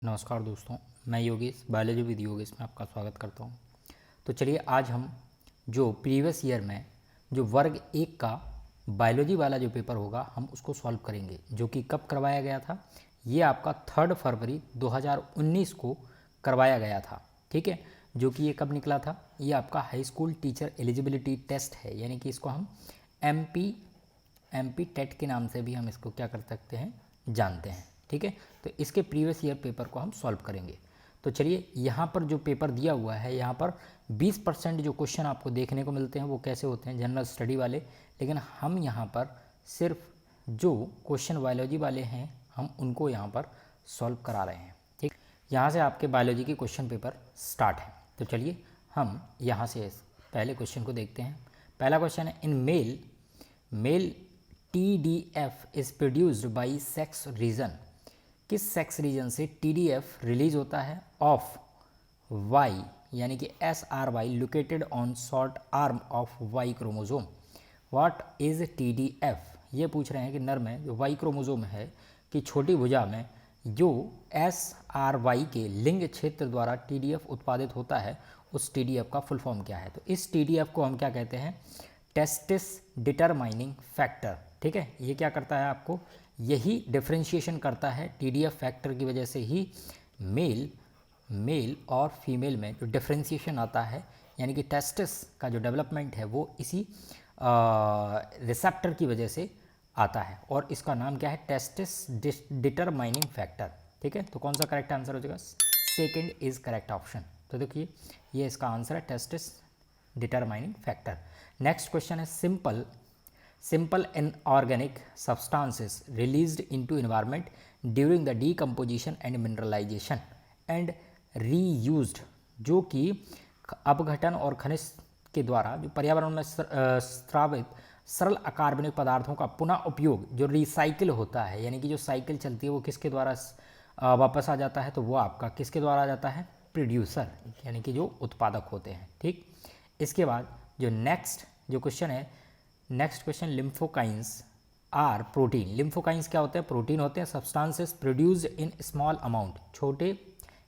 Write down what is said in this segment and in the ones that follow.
नमस्कार दोस्तों, मैं योगेश बायोलॉजी विद योगेश में आपका स्वागत करता हूं। तो चलिए आज हम जो प्रीवियस ईयर में जो वर्ग 1 का बायोलॉजी वाला जो पेपर होगा हम उसको सॉल्व करेंगे, जो कि कब करवाया गया था। ये आपका 3 फरवरी 2019 को करवाया गया था। ठीक है, जो कि ये कब निकला था। ये आपका high school teacher eligibility test है, यानी कि इसको हम एमपी टेट के नाम से भी हम इसको क्या कर सकते हैं, जानते हैं। ठीक है, तो इसके प्रीवियस ईयर पेपर को हम सॉल्व करेंगे। तो चलिए यहाँ पर जो पेपर दिया हुआ है, यहाँ पर 20% जो क्वेश्चन आपको देखने को मिलते हैं वो कैसे होते हैं, जनरल स्टडी वाले। लेकिन हम यहाँ पर सिर्फ जो क्वेश्चन बायोलॉजी वाले हैं हम उनको यहाँ पर सॉल्व करा रहे हैं। ठीक, यहाँ से आपके बायोलॉजी के क्वेश्चन पेपर स्टार्ट है। तो चलिए हम यहाँ से पहले क्वेश्चन को देखते हैं। पहला क्वेश्चन है, in male TDF is produced by sex region. किस सेक्स रीजन से TDF रिलीज होता है ऑफ Y, यानी कि SRY located on short arm of Y chromosome. What is TDF? ये पूछ रहे हैं कि नर में जो Y क्रोमोजोम है कि छोटी भुजा में जो SRY के लिंग क्षेत्र द्वारा TDF उत्पादित होता है, उस TDF का फुल फॉर्म क्या है। तो इस TDF को हम क्या कहते हैं, टेस्टिस डिटरमाइनिंग फैक्टर। ठीक है, ये क्या करता है, आपको यही डिफ्रेंशिएशन करता है। TDF फैक्टर की वजह से ही मेल और फीमेल में जो डिफ्रेंशिएशन आता है, यानी कि टेस्टिस का जो डेवलपमेंट है वो इसी रिसेप्टर की वजह से आता है, और इसका नाम क्या है, टेस्टिस डिटरमाइनिंग फैक्टर। ठीक है, तो कौन सा करेक्ट आंसर हो जाएगा, सेकेंड इज करेक्ट ऑप्शन। तो देखिए ये इसका आंसर है, testis determining factor. Next question है, simple inorganic substances released into environment during the decomposition and mineralization and reused, जो कि अपघटन और खनिज के द्वारा जो पर्यावरण में स्रावित सरल अकार्बनिक पदार्थों का पुनः उपयोग जो रिसाइकिल होता है, यानी कि जो साइकिल चलती है वो किसके द्वारा वापस आ जाता है, तो वो आपका किसके द्वारा आ जाता है, प्रोड्यूसर, यानी कि जो उत्पादक होते हैं। ठीक, इसके बाद जो नेक्स्ट जो क्वेश्चन है, नेक्स्ट क्वेश्चन, लिम्फोकाइंस आर प्रोटीन। लिम्फोकाइंस क्या होते हैं, प्रोटीन होते हैं। Substances produced in small amount, छोटे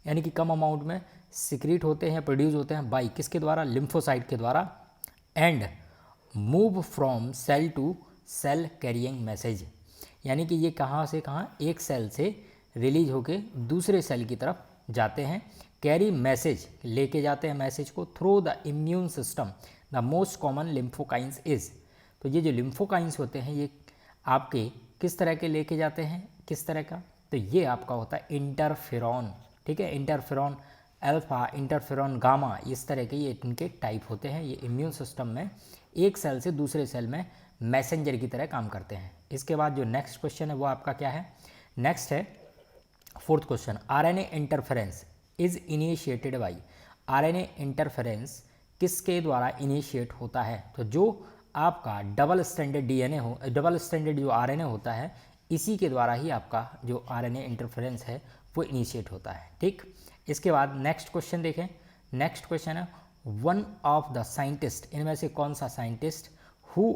यानी कि कम अमाउंट में सिक्रीट होते हैं, प्रोड्यूस होते हैं बाई किसके द्वारा, लिम्फोसाइट के द्वारा। And move from cell to cell carrying message, यानी कि ये कहाँ से कहाँ, एक सेल से रिलीज होके दूसरे सेल की तरफ जाते हैं। कैरी मैसेज, लेके जाते हैं मैसेज को through the immune system. The most common lymphokines is, तो ये जो लिम्फोकाइंस होते हैं ये आपके किस तरह के लेके जाते हैं, किस तरह का, तो ये आपका होता है इंटरफेरॉन। ठीक है, इंटरफेरॉन अल्फा, इंटरफेरॉन गामा, इस तरह के ये इनके टाइप होते हैं। ये इम्यून सिस्टम में एक सेल से दूसरे सेल में मैसेंजर की तरह काम करते हैं। इसके बाद जो नेक्स्ट क्वेश्चन है वो आपका क्या है, नेक्स्ट है fourth question, RNA interference is initiated by. RNA interference किसके द्वारा इनिशिएट होता है, तो जो आपका डबल स्टैंडर्ड DNA हो, डबल स्टैंडर्ड जो RNA होता है, इसी के द्वारा ही आपका जो RNA इंटरफेरेंस है वो इनिशिएट होता है। ठीक, इसके बाद नेक्स्ट क्वेश्चन देखें। नेक्स्ट क्वेश्चन है, वन ऑफ द साइंटिस्ट, इनमें से कौन सा साइंटिस्ट हु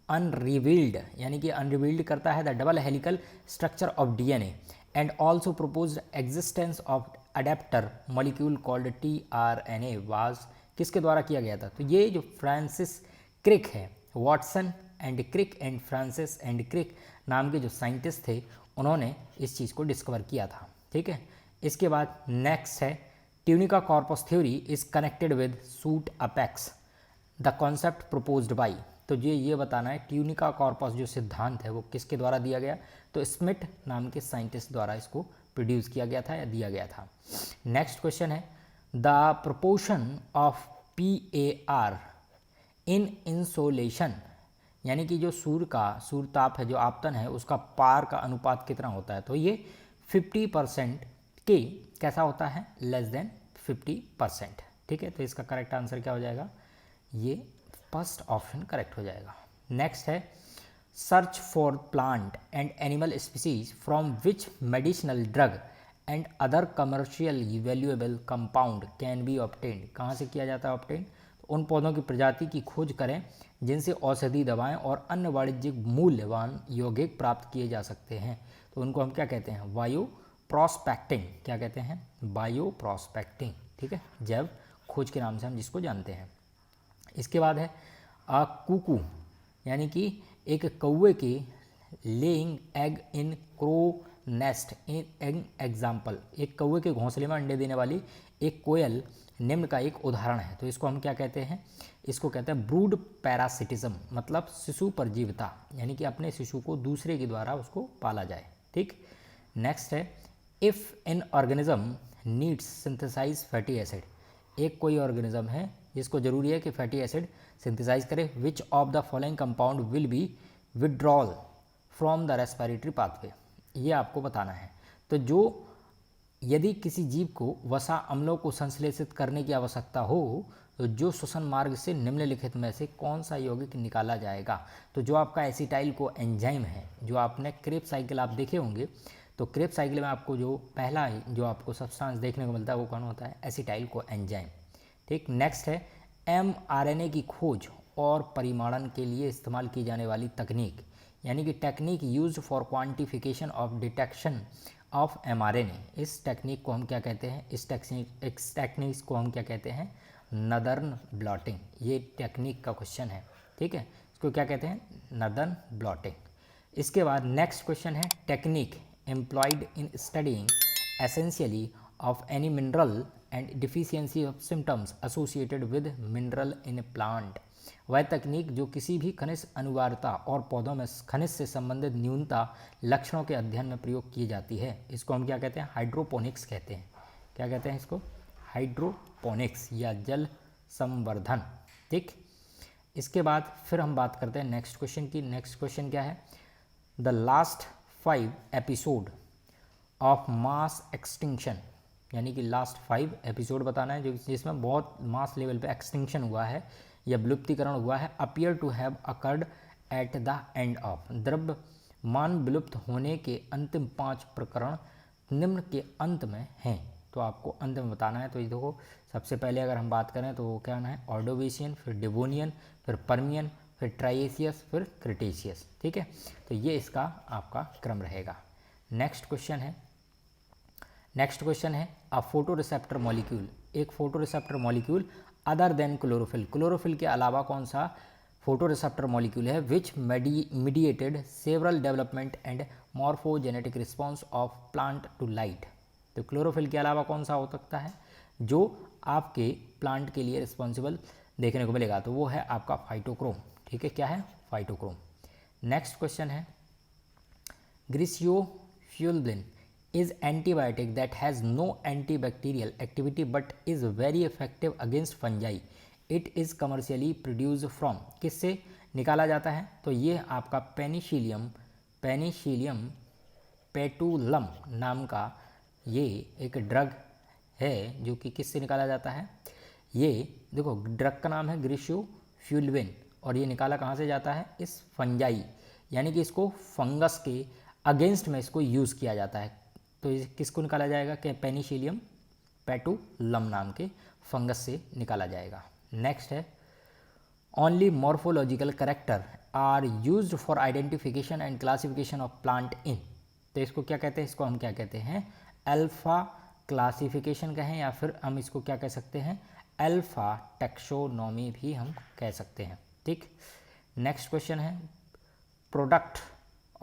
अनरिवील्ड, यानी कि अनरिवील्ड करता है the double helical structure of DNA and also proposed existence of adapter molecule called tRNA was, किसके द्वारा किया गया था, तो ये जो फ्रांसिस क्रिक है, Watson and Crick and Francis and Crick नाम के जो साइंटिस्ट थे, उन्होंने इस चीज़ को डिस्कवर किया था। ठीक है, इसके बाद नेक्स्ट है, tunica corpus theory is connected with suit apex the concept proposed by, तो ये बताना है ट्यूनिका कॉर्पस जो सिद्धांत है वो किसके द्वारा दिया गया, तो स्मिथ नाम के साइंटिस्ट द्वारा इसको प्रोड्यूस किया गया था या दिया गया था। नेक्स्ट क्वेश्चन है, the proportion of PAR in insolation, यानी कि जो सूर्य ताप है, जो आपतन है, उसका पार का अनुपात कितना होता है, तो ये 50% के कैसा होता है, लेस देन 50%। ठीक है, तो इसका करेक्ट आंसर क्या हो जाएगा, ये फर्स्ट ऑप्शन करेक्ट हो जाएगा। नेक्स्ट है, search for plant and animal species from which medicinal drug and other commercial valuable compound can be obtained, कहाँ से किया जाता है ऑब्टेन, उन पौधों की प्रजाति की खोज करें जिनसे औषधि दवाएं और अन्य वाणिज्यिक मूल्यवान यौगिक प्राप्त किए जा सकते हैं, तो उनको हम क्या कहते हैं, वायु प्रोस्पेक्टिंग, क्या कहते हैं, बायो प्रोस्पेक्टिंग, ठीक है, जैव खोज के नाम से हम जिसको जानते हैं। इसके बाद है कुकू, यानी कि एक कौवे के laying egg in crow nest in example, एक कौवे के घोंसले में अंडे देने वाली एक कोयल निम्न का एक उदाहरण है। तो इसको हम क्या कहते हैं, इसको कहते हैं ब्रूड पैरासिटिज्म, मतलब शिशु परजीवता, यानी कि अपने शिशु को दूसरे के द्वारा उसको पाला जाए, ठीक। नेक्स्ट है if an organism needs synthesize fatty acid, एक कोई ऑर्गेनिज्म है जिसको जरूरी है कि फैटी एसिड सिंथेसाइज करे, विच of the following compound will be withdrawal from the respiratory pathway, ये आपको बताना है। तो जो यदि किसी जीव को वसा अम्लों को संश्लेषित करने की आवश्यकता हो तो जो श्वसन मार्ग से निम्नलिखित में से कौन सा यौगिक निकाला जाएगा। तो जो आपका एसिटाइल को एंजाइम है, जो आपने क्रेब साइकिल आप देखे होंगे, तो क्रेब साइकिल में आपको जो पहला जो आपको सब्सटेंस देखने को मिलता है वो कौन होता है, एसिटाइल को एंजाइम, ठीक। नेक्स्ट है mRNA की खोज और परिमाणन के लिए इस्तेमाल की जाने वाली तकनीक, यानी कि technique used for quantification of detection of mRNA, इस टेक्निक को हम क्या कहते हैं, इस टेक्निक को हम क्या कहते हैं, नदर्न ब्लॉटिंग, ये टेक्निक का क्वेश्चन है, ठीक है, इसको क्या कहते हैं, नदर्न ब्लॉटिंग। इसके बाद नेक्स्ट क्वेश्चन है technique employed in studying essentially of any mineral and deficiency of symptoms associated with mineral in plant, वह तकनीक जो किसी भी खनिज अनिवार्यता और पौधों में खनिज से संबंधित न्यूनता लक्षणों के अध्ययन में प्रयोग की जाती है, इसको हम क्या कहते हैं, हाइड्रोपोनिक्स कहते हैं, क्या कहते हैं इसको, हाइड्रोपोनिक्स या जल संवर्धन, ठीक। इसके बाद फिर हम बात करते हैं नेक्स्ट क्वेश्चन की। नेक्स्ट क्वेश्चन क्या है, the last 5 episode of mass extinction, यानी कि लास्ट 5 एपिसोड बताना है जो जिसमें बहुत मास लेवल पे एक्सटिंक्शन हुआ है या विलुप्तीकरण हुआ है, appear to have occurred at the end of, द्रव्यमान विलुप्त होने के अंतिम 5 प्रकरण निम्न के अंत में हैं, तो आपको अंत में बताना है। तो ये देखो सबसे पहले अगर हम बात करें तो वो क्या है, ऑर्डोविशियन, फिर डिवोनियन, फिर पर्मियन, फिर ट्राइएशियस, फिर क्रिटेशियस, ठीक है, तो ये इसका आपका क्रम रहेगा। नेक्स्ट क्वेश्चन है अ फोटो रिसेप्टर मॉलिक्यूल, एक photo receptor molecule other than chlorophyll, chlorophyll के अलावा कौन सा फोटो रिसेप्टर मॉलिक्यूल है, which mediated several development and morphogenetic response of plant to light. तो क्लोरोफिल के अलावा कौन सा हो सकता है जो आपके प्लांट के लिए रिस्पॉन्सिबल देखने को मिलेगा, तो वो है आपका फाइटोक्रोम, ठीक है, क्या है, फाइटोक्रोम। नेक्स्ट क्वेश्चन है ग्रीसियोफ्यूलिन is antibiotic that has no antibacterial activity but is very effective against fungi. It is commercially produced from, किससे निकाला जाता है, तो ये आपका पेनिसिलियम पेटुलम नाम का ये एक ड्रग है जो कि किससे निकाला जाता है, ये देखो ड्रग का नाम है ग्रीसियोफ्यूलिन और ये निकाला कहाँ से जाता है, इस फंजाई, यानी कि इसको फंगस के अगेंस्ट में इसको यूज़ किया जाता है। तो किसको निकाला जाएगा, कि पेनिसिलियम पेटुलम नाम के फंगस से निकाला जाएगा। नेक्स्ट है only morphological character are used for identification and classification of plant in, तो इसको क्या कहते हैं, इसको हम क्या कहते हैं, अल्फा क्लासिफिकेशन कहें या फिर हम इसको क्या कह सकते हैं, अल्फा टैक्सोनॉमी भी हम कह सकते हैं, ठीक। नेक्स्ट क्वेश्चन है product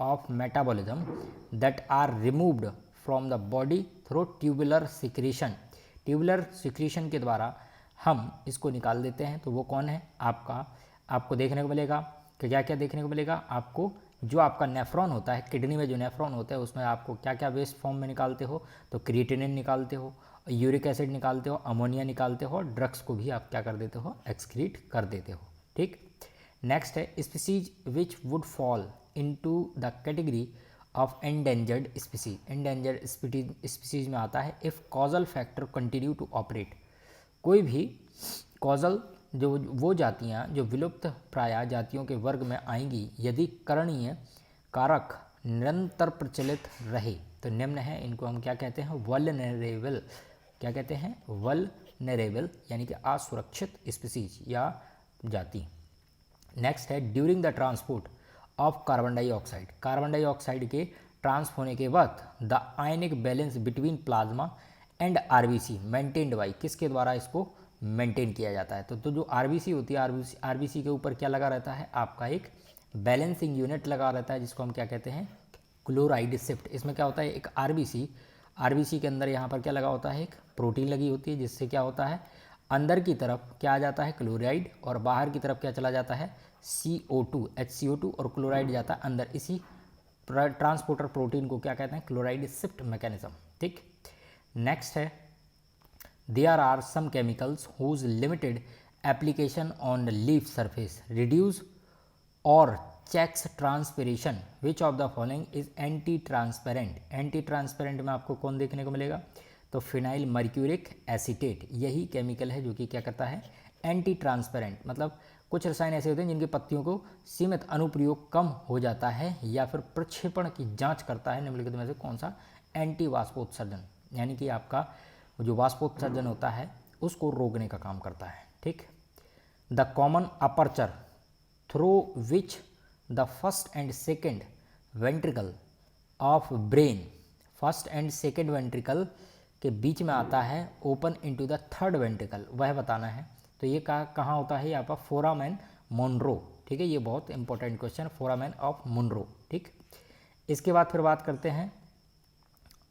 of metabolism that are removed from the body through tubular secretion, tubular secretion के द्वारा हम इसको निकाल देते हैं, तो वो कौन है आपको देखने को मिलेगा कि क्या क्या देखने को मिलेगा आपको, जो आपका नेफ्रॉन होता है, किडनी में जो नेफ्रॉन होता है उसमें आपको क्या क्या वेस्ट फॉर्म में निकालते हो, तो क्रिएटिनिन निकालते हो, यूरिक एसिड निकालते हो, अमोनिया निकालते हो, ड्रग्स को भी आप क्या कर देते हो, एक्सक्रीट कर देते हो, ठीक। नेक्स्ट है species which would fall into the category of endangered species, endangered species में आता है if causal factor continue to operate, कोई भी कॉजल जो वो जातियाँ जो विलुप्त प्राय जातियों के वर्ग में आएंगी यदि करणीय कारक निरंतर प्रचलित रहे, तो निम्न है, इनको हम क्या कहते हैं, वल्नरेबल, क्या कहते हैं, वल्नरेबल यानी कि असुरक्षित स्पीसीज या जाति। नेक्स्ट है during the transport of carbon dioxide, carbon dioxide के ट्रांस होने के वक्त the ionic balance between plasma and RBC maintained by, किसके द्वारा इसको मेंटेन किया जाता है? तो जो आरबीसी होती है, आरबीसी के ऊपर क्या लगा रहता है? आपका एक बैलेंसिंग यूनिट लगा रहता है, जिसको हम क्या कहते हैं? Chloride shift. इसमें क्या होता है? एक आरबीसी के अंदर यहाँ पर क्या लगा होता है? एक प्रोटीन लगी होती है, जिससे क्या होता है? अंदर की तरफ क्या आ जाता है? क्लोराइड, और बाहर की तरफ क्या चला जाता है? CO2 HCO2, और क्लोराइड जाता है अंदर। इसी ट्रांसपोर्टर प्रोटीन को क्या कहते हैं? Chloride shift mechanism. ठीक। नेक्स्ट है, there are some chemicals whose limited application on the leaf surface reduce और checks transpiration, which of the following is anti transparent? Anti transparent में आपको कौन देखने को मिलेगा? तो फिनाइल मर्क्यूरिक एसीटेट, यही केमिकल है जो कि क्या करता है? Anti transparent. मतलब कुछ रसायन ऐसे होते हैं जिनकी पत्तियों को सीमित अनुप्रयोग कम हो जाता है या फिर प्रक्षेपण की जांच करता है। निम्नलिखित में से कौन सा? एंटी वाष्पोत्सर्जन, यानी कि आपका जो वाष्पोत्सर्जन होता है उसको रोकने का काम करता है। ठीक। The common aperture through which the first and second ventricle of brain, first and second ventricle के बीच में आता है, open into the third ventricle, वह बताना है। तो ये कहाँ होता है? यहाँ पर फोरामेन मोनरो। ठीक है, ये बहुत important question, foramen of Monro. ठीक। इसके बाद फिर बात करते हैं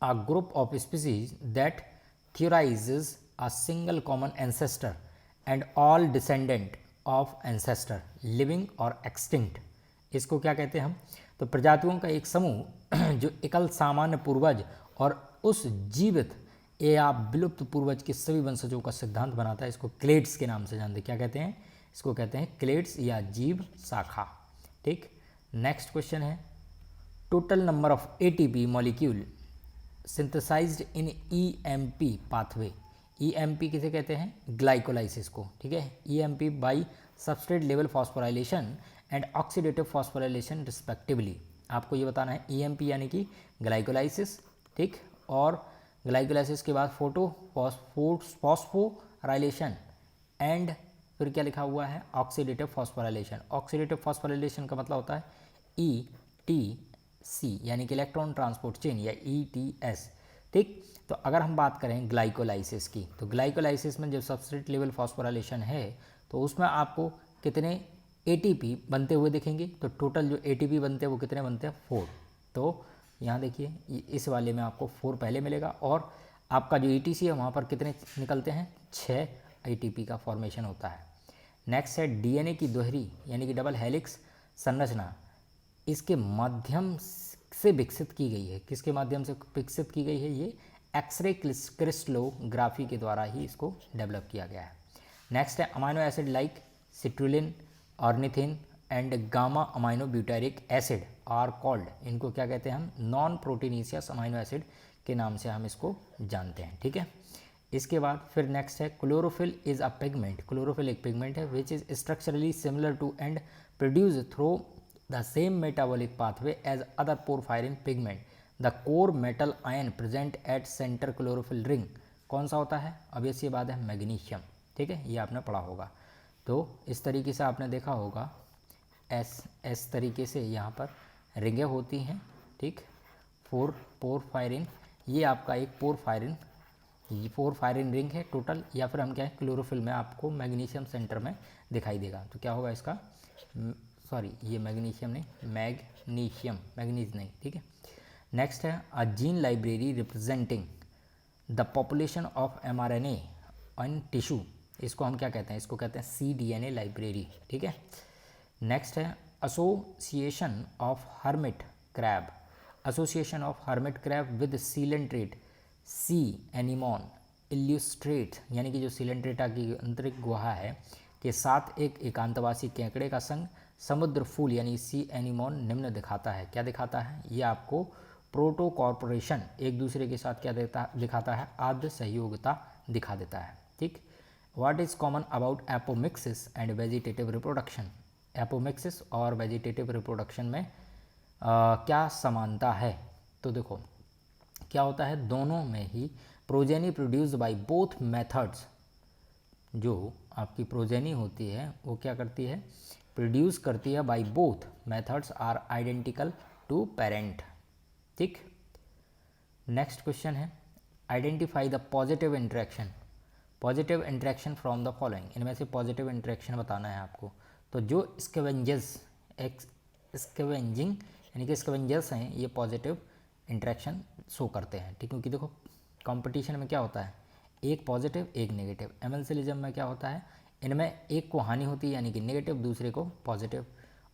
a group of species that theorizes a single common ancestor and all descendant of ancestor living or extinct, इसको क्या कहते हैं हम? तो प्रजातियों का एक समूह जो एकल सामान्य पूर्वज और उस जीवित या विलुप्त पूर्वज के सभी वंशजों का सिद्धांत बनाता है, इसको क्लेड्स के नाम से जानते हैं। क्या कहते हैं? इसको कहते हैं क्लेड्स या जीव शाखा। ठीक। नेक्स्ट क्वेश्चन है, total number of ATP molecule synthesized in EMP pathway. EMP किसे कहते हैं? ग्लाइकोलाइसिस को। ठीक है, EMP by substrate level phosphorylation and oxidative phosphorylation respectively. आपको ये बताना है EMP यानी कि ग्लाइकोलाइसिस। ठीक। और ग्लाइकोलाइसिस के बाद फॉस्फोराइलेशन एंड फिर क्या लिखा हुआ है? Oxidative phosphorylation. ऑक्सीडेटिव फॉस्फोराइलेशन का मतलब होता है ETC, यानी कि इलेक्ट्रॉन ट्रांसपोर्ट चेन, या ETS। ठीक। तो अगर हम बात करें ग्लाइकोलाइसिस की, तो ग्लाइकोलाइसिस में जब सबस्ट्रेट लेवल फॉस्फोराइलेशन है तो उसमें आपको कितने ATP बनते हुए दिखेंगे? तो टोटल जो ATP बनते हैं वो कितने बनते हैं? 4। तो यहाँ देखिए, इस वाले में आपको 4 पहले मिलेगा, और आपका जो ETC है वहाँ पर कितने निकलते हैं? 6 ATP का फॉर्मेशन होता है। नेक्स्ट है DNA की दोहरी यानी कि डबल हेलिक्स संरचना इसके माध्यम से विकसित की गई है। किसके माध्यम से विकसित की गई है? ये एक्सरे क्रिस्टलोग्राफी के द्वारा ही इसको डेवलप किया गया है। नेक्स्ट है, amino acid like citrulline, ornithine and gamma amino butyric acid are called, इनको क्या कहते हैं हम? नॉन प्रोटीनेशियस अमाइनो एसिड के नाम से हम इसको जानते हैं। ठीक है। इसके बाद फिर नेक्स्ट है, chlorophyll is a pigment. Chlorophyll एक पिगमेंट है which is structurally similar to and produce through the same metabolic pathway as other porphyrin pigment. The core metal ion present at center chlorophyll ring कौन सा होता है? अब ये बात है मैग्नीशियम। ठीक है, ये आपने पढ़ा होगा। तो इस तरीके से आपने देखा होगा, एस तरीके से यहाँ पर रिंगें होती हैं। ठीक। पोरफायरिन, ये आपका एक पोरफायरिन रिंग है टोटल, या फिर हम क्या है, क्लोरोफिल में आपको मैग्नीशियम सेंटर में दिखाई देगा। तो क्या होगा इसका? सॉरी, ये मैग्नीशियम नहीं, मैग्नीज नहीं। ठीक है। नेक्स्ट है, a gene library representing the population of mRNA on tissue, इसको हम क्या कहते हैं? इसको कहते हैं cDNA लाइब्रेरी। ठीक है। नेक्स्ट है, association of hermit crab, association of hermit crab with coelenterate C anemone illustrate, यानी कि जो सीलेंट्रेटा की आंतरिक गुहा है के साथ एक एकांतवासी केकड़े का संग समुद्र फूल यानी सी एनिमोन निम्न दिखाता है। क्या दिखाता है? ये आपको प्रोटो कॉर्पोरेशन एक दूसरे के साथ क्या दिखाता है? आद्य सहयोगिता दिखा देता है। ठीक। What is common about apomixis and vegetative reproduction? Apomixis और वेजिटेटिव रिप्रोडक्शन में क्या समानता है? तो देखो क्या होता है, दोनों में ही progeny produced by both methods, जो आपकी प्रोजेनी होती है वो क्या करती है? प्रोड्यूस करती है by both methods are identical to parent. ठीक। नेक्स्ट क्वेश्चन है identify the positive interaction from the following. इनमें से पॉजिटिव इंटरेक्शन बताना है आपको। तो जो स्कैवेंजिंग यानी कि स्कैवेंजर्स हैं ये पॉजिटिव इंटरेक्शन शो करते हैं, ठीक। क्योंकि देखो कंपटीशन में क्या होता है, एक पॉजिटिव एक नेगेटिव। एमेंसिलिज्म में क्या होता है, इनमें एक को हानि होती है यानी कि नेगेटिव, दूसरे को पॉजिटिव।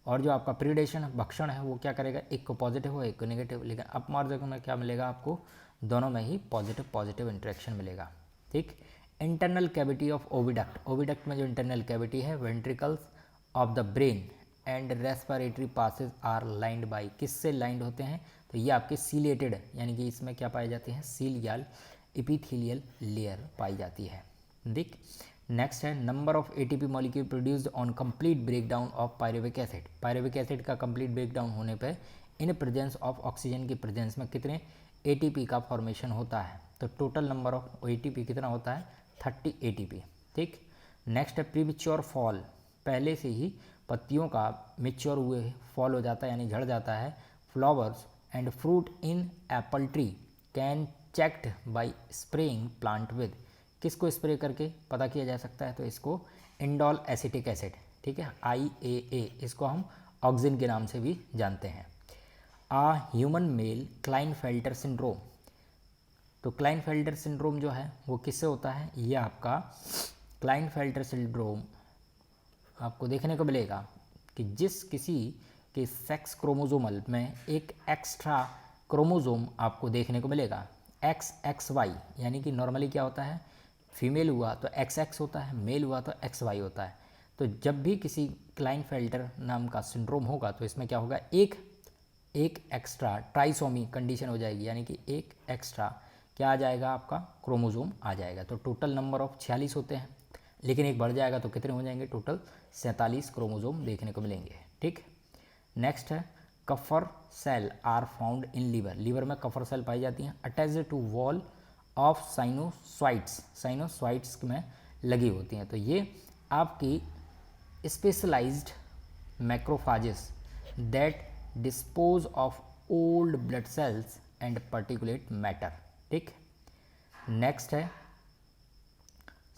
और जो आपका प्रीडेशन भक्षण है वो क्या करेगा, एक को पॉजिटिव हो एक को नेगेटिव। लेकिन अपमार्जक में क्या मिलेगा आपको, दोनों में ही पॉजिटिव इंटरेक्शन मिलेगा, ठीक। इंटरनल कैविटी ऑफ ओविडक्ट में जो इंटरनल कैविटी है ventricles of the brain and respiratory passage are lined by, किससे लाइंड होते हैं, तो ये आपके सीलेटेड यानी कि इसमें क्या पाई जाती है, सील या एपिथेलियल लेयर पाई जाती है, ठीक। नेक्स्ट है number of ATP molecule produced on complete breakdown of pyruvic acid. Pyruvic acid का कंप्लीट ब्रेकडाउन होने पर इन प्रेजेंस ऑफ ऑक्सीजन की प्रेजेंस में कितने एटीपी का फॉर्मेशन होता है, तो टोटल नंबर ऑफ एटीपी कितना होता है, 30 एटीपी, ठीक। नेक्स्ट है प्रीमेच्योर फॉल, पहले से ही पत्तियों का मेच्योर हुए फॉल हो जाता है यानी झड़ जाता है। Flowers and fruit in Apple tree can checked by spraying plant with, किसको स्प्रे करके पता किया जा सकता है, तो इसको इंडोल एसिटिक एसिड, ठीक है, IAA, इसको हम ऑक्सिन के नाम से भी जानते हैं। ह्यूमन मेल क्लाइनफेल्टर सिंड्रोम, तो क्लाइनफेल्टर सिंड्रोम जो है वो किससे होता है, ये आपका क्लाइनफेल्टर सिंड्रोम आपको देखने को मिलेगा कि जिस किसी के सेक्स क्रोमोजोमल में एक एक्स्ट्रा क्रोमोजोम आपको देखने को मिलेगा, XXY, यानी कि नॉर्मली क्या होता है, फीमेल हुआ तो XX होता है, मेल हुआ तो XY होता है। तो जब भी किसी क्लाइनफेल्टर नाम का सिंड्रोम होगा तो इसमें क्या होगा, एक एक्स्ट्रा ट्राइसोमी कंडीशन हो जाएगी, यानी कि एक एक्स्ट्रा क्या आ जाएगा, आपका क्रोमोजोम आ जाएगा। तो टोटल नंबर ऑफ 46 होते हैं, लेकिन एक बढ़ जाएगा तो कितने हो जाएंगे, टोटल 47 क्रोमोजोम देखने को मिलेंगे, ठीक। नेक्स्ट है Kupffer cell are found in liver में कफर सेल पाई जाती हैं attached to wall of sinusoids में लगी होती हैं। तो ये आपकी specialised macrophages that dispose of old blood cells and particulate matter, ठीक। नेक्स्ट है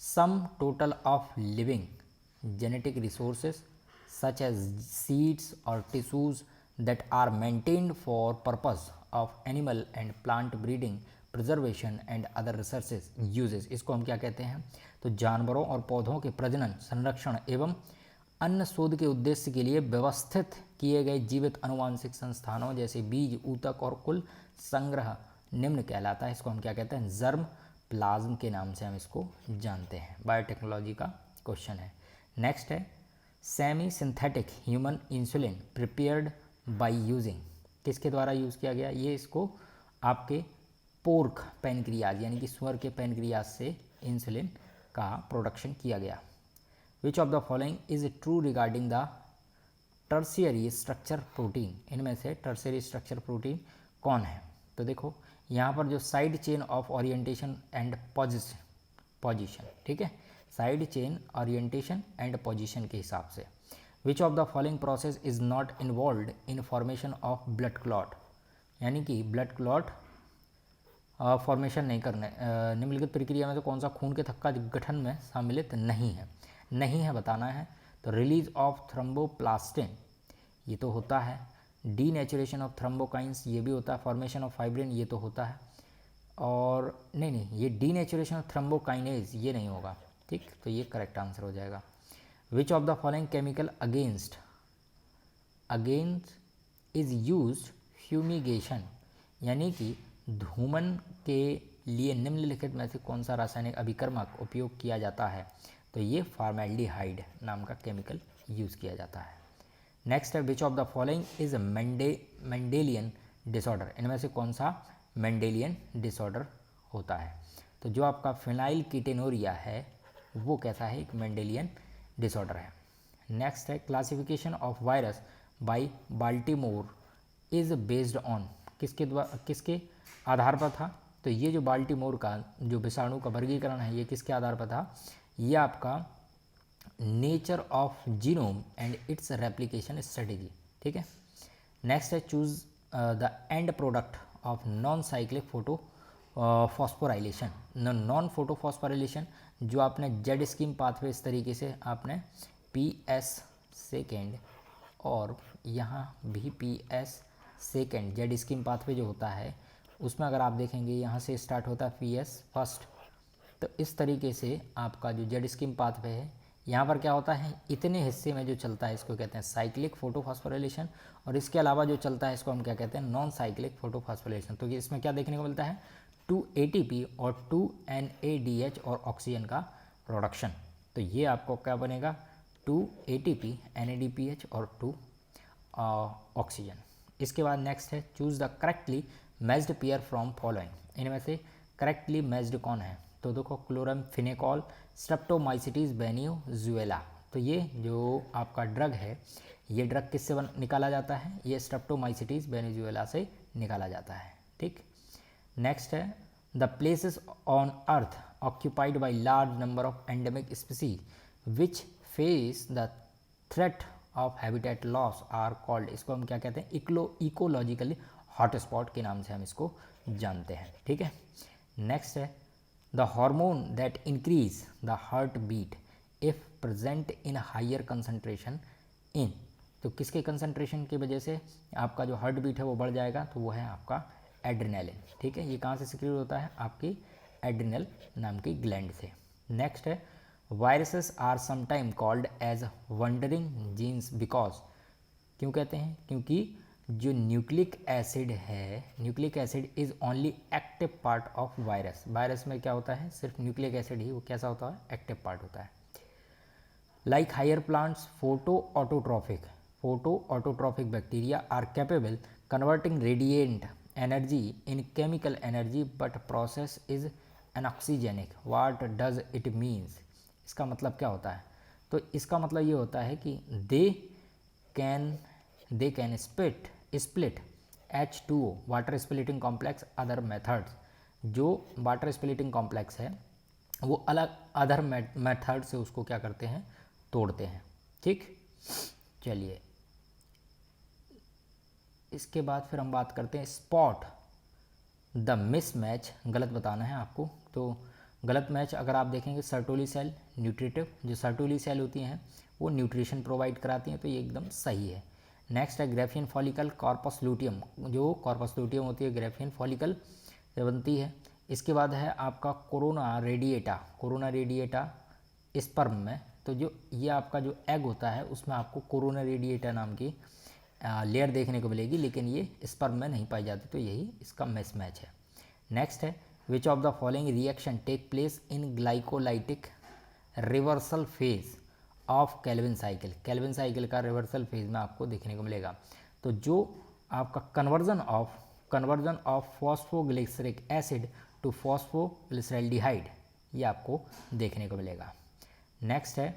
sum total of living genetic resources such as seeds or tissues that are maintained for purpose of animal and plant breeding, preservation and other researches uses, इसको हम क्या कहते हैं, तो जानवरों और पौधों के प्रजनन, संरक्षण एवं अन्य शोध के उद्देश्य के लिए व्यवस्थित किए गए जीवित अनुवांशिक संस्थानों जैसे बीज, ऊतक और कुल संग्रह निम्न कहलाता है। इसको हम क्या कहते हैं, जर्म प्लाज्म के नाम से हम इसको जानते हैं। बायोटेक्नोलॉजी का क्वेश्चन है। नेक्स्ट है semi synthetic human insulin prepared by using, किसके द्वारा यूज़ किया गया, ये इसको आपके पोर्क पैनक्रियाज यानी कि सुअर के पैनक्रियाज से इंसुलिन का प्रोडक्शन किया गया। विच of the following is true regarding the tertiary structure protein, इनमें से टर्शियरी स्ट्रक्चर प्रोटीन कौन है, तो देखो यहाँ पर जो side chain of orientation and position, ठीक है, side chain orientation and position के हिसाब से। विच of the following process is not involve in formation of blood clot, यानी कि ब्लड क्लॉट फॉर्मेशन नहीं करने निम्नलिखित प्रक्रिया में से कौन सा खून के थक्का गठन में सम्मिलित नहीं है बताना है। तो रिलीज ऑफ थ्रोम्बोप्लास्टिन ये तो होता है, डीनेचुरेशन ऑफ थ्रोम्बोकाइंस ये भी होता है, फॉर्मेशन ऑफ फाइब्रिन ये तो होता है, और नहीं ये डीनेचुरेशन ऑफ थ्रोम्बोकाइनेज ये नहीं होगा, ठीक। तो ये करेक्ट आंसर हो जाएगा। विच of the following chemical against is used fumigation, यानी कि धूमन के लिए निम्नलिखित में से कौन सा रासायनिक अभिकर्मक उपयोग किया जाता है, तो ये फॉर्मेल्डिहाइड नाम का केमिकल यूज़ किया जाता है। नेक्स्ट है which of the following is Mendelian disorder, इनमें से कौन सा मेंडेलियन डिसऑर्डर होता है, तो जो आपका फिनाइल कीटेनोरिया है वो कैसा है, एक मेंडेलियन डिसऑर्डर है। नेक्स्ट है classification of virus bye Baltimore is based on, किसके आधार पर था, तो ये जो बाल्टीमोर का जो विषाणु का वर्गीकरण है ये किसके आधार पर था, ये आपका nature of genome and it's replication strategy, ठीक है। नेक्स्ट है choose the end product of non cyclic phosphorylation. Non photophosphorylation जो आपने जेड स्कीम पाथवे इस तरीके से आपने PS सेकेंड और यहाँ भी PS second Z scheme pathway जो होता है उसमें अगर आप देखेंगे यहाँ से स्टार्ट होता है PS फर्स्ट। तो इस तरीके से आपका जो जेड स्कीम पाथवे है यहाँ पर क्या होता है, इतने हिस्से में जो चलता है इसको कहते हैं साइक्लिक फोटोफॉस्फोराइलेशन, और इसके अलावा जो चलता है इसको हम क्या कहते हैं, नॉन साइक्लिक फोटोफॉस्फोराइलेशन। तो इसमें क्या देखने को मिलता है, 2 ATP और 2 NADH और ऑक्सीजन का प्रोडक्शन। तो ये आपको क्या बनेगा, 2 ATP NADPH और 2 ऑक्सीजन। इसके बाद नेक्स्ट है choose the correctly matched pair from following. इनमें से करेक्टली मैच्ड कौन है, तो देखो क्लोरामफेनिकोल, स्ट्रेप्टोमाइसिटीज वेनिजुएला। तो ये जो आपका ड्रग है ये ड्रग किससे निकाला जाता है, ये स्ट्रेप्टोमाइसिटीज वेनिजुएला से निकाला जाता है। ठीक, नेक्स्ट है the places on earth occupied by large number of endemic species which face the threat of habitat loss are called. इसको हम क्या कहते हैं, इकोलॉजिकली हॉटस्पॉट के नाम से हम इसको जानते हैं। ठीक है, नेक्स्ट है the hormone that increase the heart beat if present in higher concentration in. तो किसके कंसंट्रेशन की वजह से आपका जो हार्ट बीट है वो बढ़ जाएगा, तो वो है आपका एड्रेनालिन। ठीक है, ये कहाँ से सिक्रीट होता है, आपकी एड्रिनल नाम की ग्लैंड से। नेक्स्ट है viruses are sometime called as wandering genes because. क्यों कहते हैं, क्योंकि जो न्यूक्लिक एसिड है, nucleic acid is only active part of virus. Virus में क्या होता है, सिर्फ न्यूक्लिक एसिड ही वो कैसा होता है, एक्टिव पार्ट होता है। Like higher plants photo autotrophic bacteria are capable converting radiant energy in chemical energy but process is anoxygenic. What does it means. इसका मतलब क्या होता है, तो इसका मतलब ये होता है कि they can split H2O water splitting complex other methods. जो वाटर स्प्लिटिंग कॉम्प्लेक्स है वो अलग अदर मेथड से उसको क्या करते हैं, तोड़ते हैं। ठीक, चलिए इसके बाद फिर हम बात करते हैं स्पॉट द मिसमैच। गलत बताना है आपको, तो गलत मैच अगर आप देखेंगे सर्टोली सेल न्यूट्रिटिव, जो सर्टोली सेल होती हैं वो न्यूट्रिशन प्रोवाइड कराती हैं, तो ये एकदम सही है। नेक्स्ट है ग्रेफियन फॉलिकल कॉर्पस लूटियम, जो कॉर्पस लूटियम होती है ग्रेफियन फॉलिकल से बनती है। इसके बाद है आपका कोरोना रेडिएटा स्पर्म में, तो जो ये आपका जो एग होता है उसमें आपको कोरोना रेडिएटा नाम की लेयर देखने को मिलेगी, लेकिन ये स्पर्म में नहीं पाई जाती, तो यही इसका मिसमैच है। नेक्स्ट है which of the following reaction take place in glycolytic reversal phase of Calvin cycle. Calvin cycle का रिवर्सल फेज में आपको देखने को मिलेगा, तो जो आपका conversion of phosphoglyceric acid to phosphoglyceraldehyde ये आपको देखने को मिलेगा। नेक्स्ट है